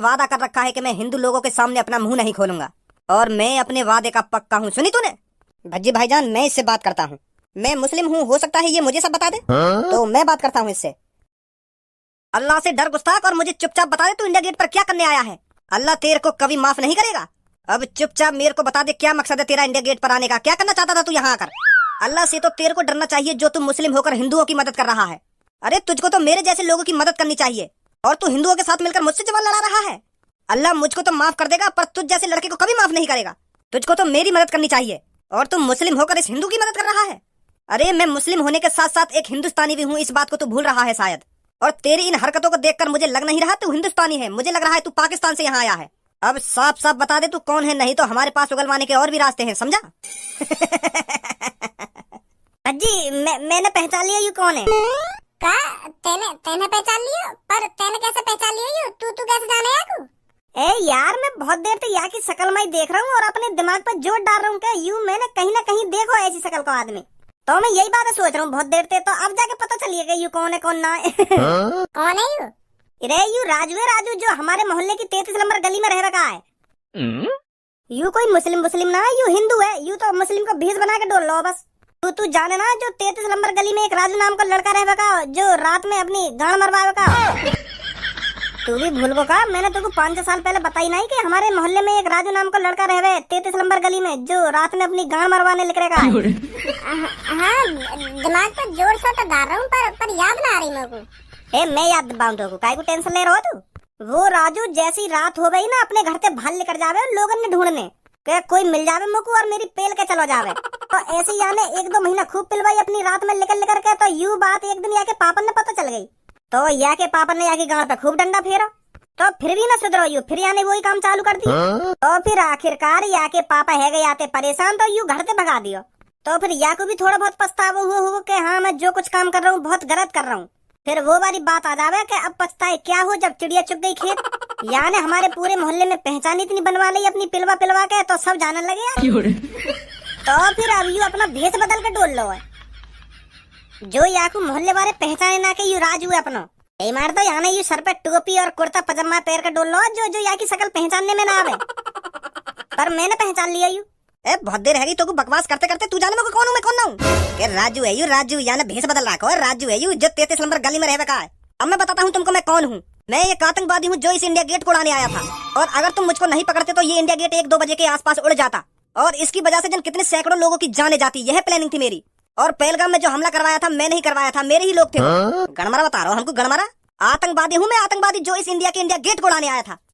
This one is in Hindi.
वादा कर रखा है कि मैं हिंदू लोगों के सामने अपना मुंह नहीं खोलूंगा, और मैं अपने वादे का पक्का हूँ। सुनी तूने? भज्जी भाईजान, मैं इससे बात करता हूँ। मैं मुस्लिम हूँ, हो सकता है ये मुझे सब बता दे। तो मैं बात करता हूँ इससे। अल्लाह से डर गुस्ताख, और मुझे चुपचाप बता दे तू इंडिया गेट पर क्या करने आया है। अल्लाह तेरे को कभी माफ नहीं करेगा। अब चुपचाप मेरे को बता दे क्या मकसद है तेरा इंडिया गेट पर आने का, क्या करना चाहता था तू यहाँ आकर। अल्लाह से तो तेरे को डरना चाहिए जो तू मुस्लिम होकर हिंदुओं की मदद कर रहा है। अरे तुझको तो मेरे जैसे लोगों की मदद करनी चाहिए, और तू हिंदुओं के साथ मिलकर मुझसे जवान लड़ा रहा है। अल्लाह मुझको तो माफ कर देगा, पर तुझ जैसे लड़के को कभी माफ नहीं करेगा। तुझको तो मेरी मदद करनी चाहिए, और तू मुस्लिम होकर इस हिंदू की मदद कर रहा है। अरे मैं मुस्लिम होने के साथ साथ एक हिंदुस्तानी भी हूँ, इस बात को तू भूल रहा है शायद। और तेरी इन हरकतों को देखकर मुझे लग नहीं रहा तू हिंदुस्तानी है, मुझे लग रहा है तू पाकिस्तान से यहाँ आया है। अब साफ साफ बता दे तू कौन है, नहीं तो हमारे पास उगलवाने के और भी रास्ते हैं, समझा? अजी मैंने पहचान लिया, यू कौन है? का तेने पहचान लियो? पर तेने कैसे पहचान लियो यू? तू कैसे जाने याकू? ए यार, मैं बहुत देर से यहाँ की शकल मैं देख रहा हूँ और अपने दिमाग पर जोर डाल रहा हूँ कि यू मैंने कहीं ना कहीं देखो ऐसी शकल को आदमी। तो मैं यही बात सोच रहा हूँ बहुत देर से, तो अब जाके पता चलिएगा यू कौन है कौन ना है। कौन है यू? रे यू राजू है, राजू जो हमारे मोहल्ले की 33 नंबर गली में रह रखा है। यू कोई मुस्लिम ना है, यू हिंदू है। यू तो मुस्लिम को भेष बना के डोल लो बस। तू जाने ना जो 33 नंबर गली में एक राजू नाम का लड़का रह रखा जो रात में अपनी गाड़ मरवा का। तू भी भूल गो का, मैंने तुमको 5 साल पहले बताई नहीं कि हमारे मोहल्ले में एक राजू नाम का लड़का रह रहे 33 नंबर गली में जो रात में अपनी गाड़ मरवाने निकले का। हाँ, दिमाग पर जोर से तो डाल रहा हूँ, पर याद ना आ रही मेरे को। ए मैं याद दिलाऊं तो काय को टेंशन ले रहा हो तू? वो राजू जैसी रात हो गई ना अपने घर से भाल लेकर जावे और लोगन ने ढूंढने के कोई मिल जावे मुझको और मेरी पेल के चलो जावे। तो ऐसे ही याने 1-2 महीना खूब पिलवाई अपनी रात में लेकर के। तो यू बात एक दिन याके पापन ने पता चल गई, तो याके पापन ने याके गांव पे खूब डंडा फेरा। तो फिर भी ना सुधरो यू, फिर याने वही काम चालू कर दी। तो फिर आखिरकार याके पापा है गए आते परेशान, तो यू घर से भगा दियो। तो फिर या को भी थोड़ा बहुत पछतावा हुआ कि हाँ मैं जो कुछ काम कर रहा हूँ बहुत गलत कर रहा हूँ। फिर वो वाली बात आ जावे कि अब पछताए क्या हो जब चिड़िया चुग गई खेत। यानी हमारे पूरे मोहल्ले में पहचान इतनी बनवा ली अपनी पिलवा के, तो सब जानने लगे। तो फिर अब यू अपना भेष बदल के डोल लो है, जो याकू मोहल्ले वाले पहचाने ना के यू राजू है अपना। यही मार तो यहाँ यू सर पे टोपी और कुर्ता पजामा पैर के डोल लो जो यहाँ की शकल पहचानने में ना आवे। पर मैंने पहचान लिया यू। ए बहुत देर है तो बकवास करते करते तू जाने में कौन हूँ मैं कौन ना हूँ? राजू है यू, राजू यानी भेष बदल रखा है। राजू है यू जो 33 नंबर गली में रह का है। अब मैं बताता हूँ तुमको मैं कौन हूँ। मैं एक आतंकवादी हूँ जो इस इंडिया गेट को उड़ाने आया था, और अगर तुम मुझको नहीं पकड़ते तो ये इंडिया गेट 1-2 बजे के आसपास उड़ जाता, और इसकी वजह से जन कितने सैकड़ों लोगों की जाने जाती। यह प्लानिंग थी मेरी। और पहलगाम में जो हमला करवाया था मैं नहीं करवाया था, मेरे ही लोग थे। गणमारा बता रहा हूँ हमको, गणमारा आतंकवादी हूँ मैं, आतंकवादी जो इस इंडिया गेट को उड़ाने आया था।